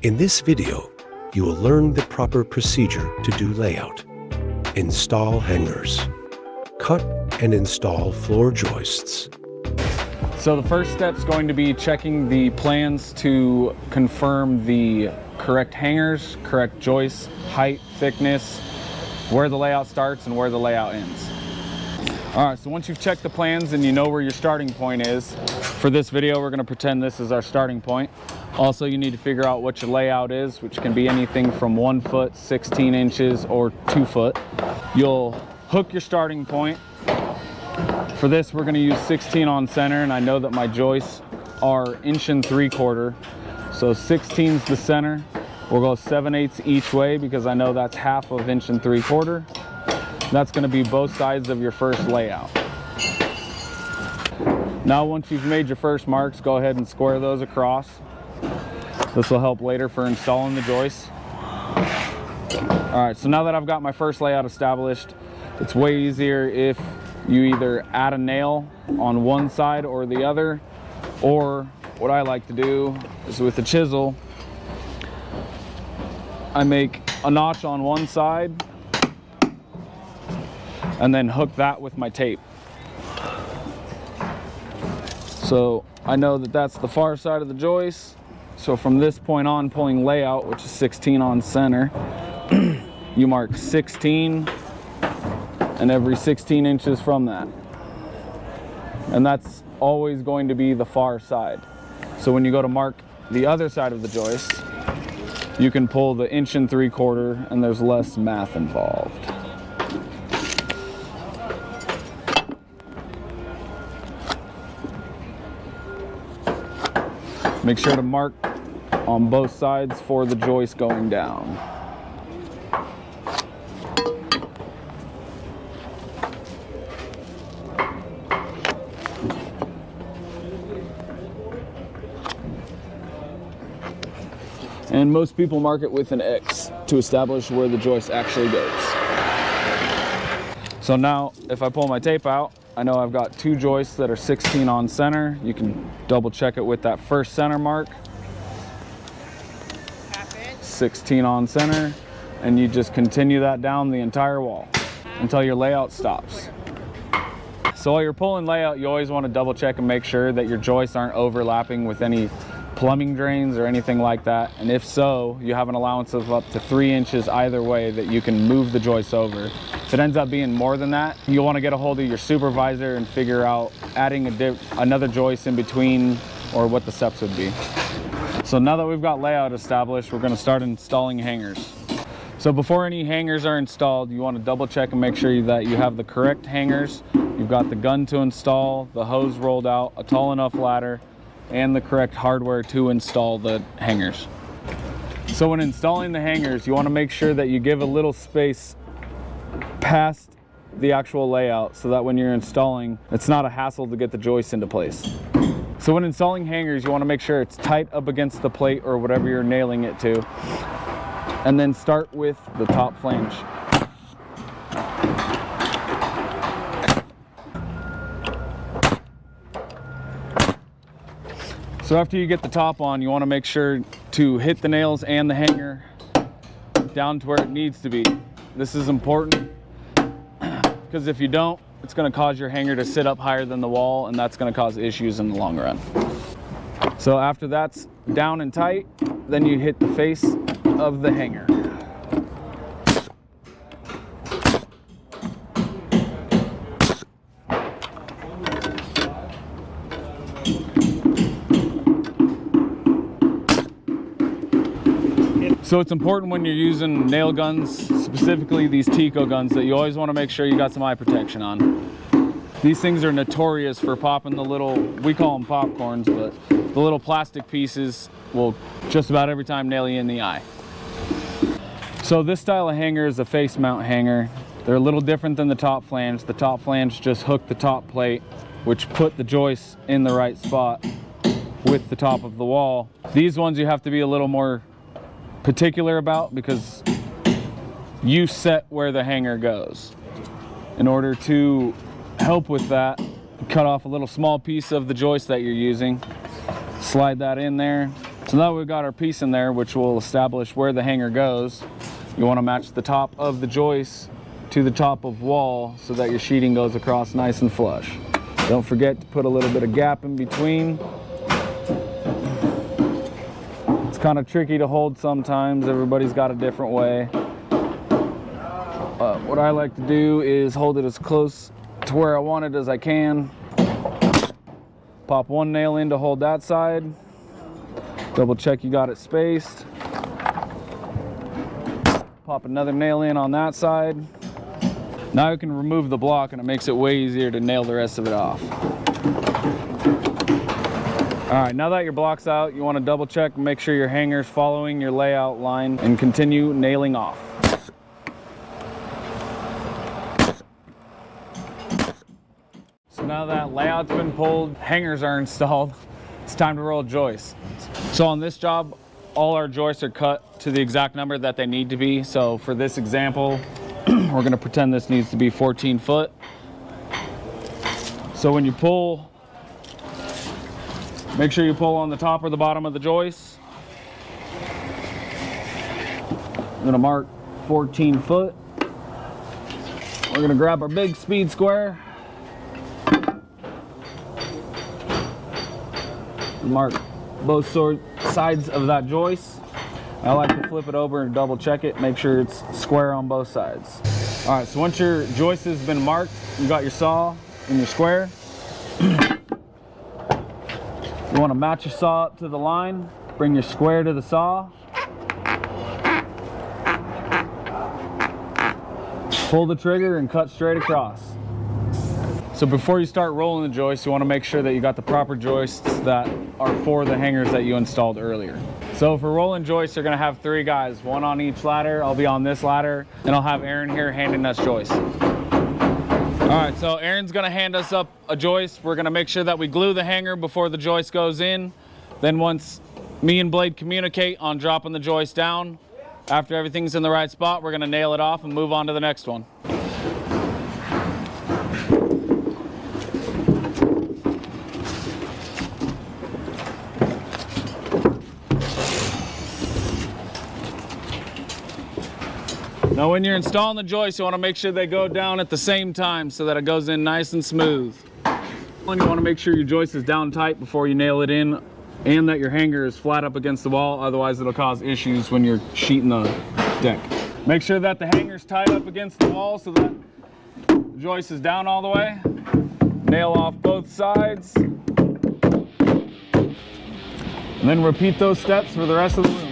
In this video, you will learn the proper procedure to do layout. Install hangers. Cut and install floor joists. So the first step is going to be checking the plans to confirm the correct hangers, correct joists, height, thickness, where the layout starts and where the layout ends. All right, so once you've checked the plans and you know where your starting point is, for this video, we're gonna pretend this is our starting point. Also, you need to figure out what your layout is, which can be anything from 1 foot, 16 inches, or 2 foot. You'll hook your starting point. For this, we're gonna use 16 on center, and I know that my joists are 1 3/4 inches. So 16's the center. We'll go 7/8 each way because I know that's half of 1 3/4 inches. That's gonna be both sides of your first layout. Now, once you've made your first marks, go ahead and square those across. This will help later for installing the joists. All right, so now that I've got my first layout established, it's way easier if you either add a nail on one side or the other, or what I like to do is with the chisel, I make a notch on one side and then hook that with my tape. So I know that that's the far side of the joist. So from this point on, pulling layout, which is 16 on center, you mark 16 and every 16 inches from that. And that's always going to be the far side. So when you go to mark the other side of the joist, you can pull the 1 3/4 inches and there's less math involved. Make sure to mark on both sides for the joist going down. And most people mark it with an X to establish where the joist actually goes. So now, if I pull my tape out, I know I've got 2 joists that are 16 on center. You can double check it with that first center mark. 16 on center, and you just continue that down the entire wall until your layout stops. So while you're pulling layout, you always want to double check and make sure that your joists aren't overlapping with any plumbing drains or anything like that. And if so, you have an allowance of up to 3 inches either way that you can move the joists over. If it ends up being more than that, you'll want to get a hold of your supervisor and figure out adding another joist in between or what the steps would be. So now that we've got layout established, we're going to start installing hangers. So before any hangers are installed, you want to double check and make sure that you have the correct hangers. You've got the gun to install, the hose rolled out, a tall enough ladder, and the correct hardware to install the hangers. So when installing the hangers, you want to make sure that you give a little space past the actual layout so that when you're installing, it's not a hassle to get the joists into place. So when installing hangers, you want to make sure it's tight up against the plate or whatever you're nailing it to, and then start with the top flange. So after you get the top on, you want to make sure to hit the nails and the hanger down to where it needs to be. This is important because if you don't, it's going to cause your hanger to sit up higher than the wall, and that's going to cause issues in the long run. So after that's down and tight, then you hit the face of the hanger. So it's important when you're using nail guns, specifically these Tico guns, that you always want to make sure you got some eye protection on. These things are notorious for popping the little, we call them popcorns, but the little plastic pieces will just about every time nail you in the eye. So this style of hanger is a face mount hanger. They're a little different than the top flange. The top flange just hooked the top plate, which put the joists in the right spot with the top of the wall. These ones you have to be a little more particular about because you set where the hanger goes. In order to help with that, cut off a little small piece of the joist that you're using, slide that in there. It's So now we've got our piece in there, which will establish where the hanger goes. You want to match the top of the joist to the top of wall so that your sheeting goes across nice and flush. Don't forget to put a little bit of gap in between. It's kind of tricky to hold sometimes. Everybody's got a different way. What I like to do is hold it as close to where I want it as I can. Pop one nail in to hold that side. Double check you got it spaced. Pop another nail in on that side. Now you can remove the block and it makes it way easier to nail the rest of it off. All right, now that your block's out, you want to double check and make sure your hanger's following your layout line and continue nailing off. So now that layout's been pulled, hangers are installed, it's time to roll joists. So on this job, all our joists are cut to the exact number that they need to be. So for this example, we're gonna pretend this needs to be 14 foot. So when you pull, make sure you pull on the top or the bottom of the joist. I'm gonna mark 14 foot. We're gonna grab our big speed square. Mark both sides of that joist. I like to flip it over and double check it, make sure it's square on both sides. All right, so once your joist has been marked, you got your saw and your square. You want to match your saw up to the line, bring your square to the saw. Pull the trigger and cut straight across. So before you start rolling the joist, you want to make sure that you got the proper joists that are for the hangers that you installed earlier. So for rolling joists, you're going to have 3 guys, 1 on each ladder. I'll be on this ladder, and I'll have Aaron here handing us joists. All right, so Aaron's going to hand us up a joist. We're going to make sure that we glue the hanger before the joist goes in. Then once me and Blade communicate on dropping the joist down, after everything's in the right spot, we're going to nail it off and move on to the next one. Now when you're installing the joist, you want to make sure they go down at the same time so that it goes in nice and smooth. And you want to make sure your joist is down tight before you nail it in, and that your hanger is flat up against the wall, otherwise it'll cause issues when you're sheeting the deck. Make sure that the hanger's tied up against the wall so that the joist is down all the way. Nail off both sides. And then repeat those steps for the rest of the room.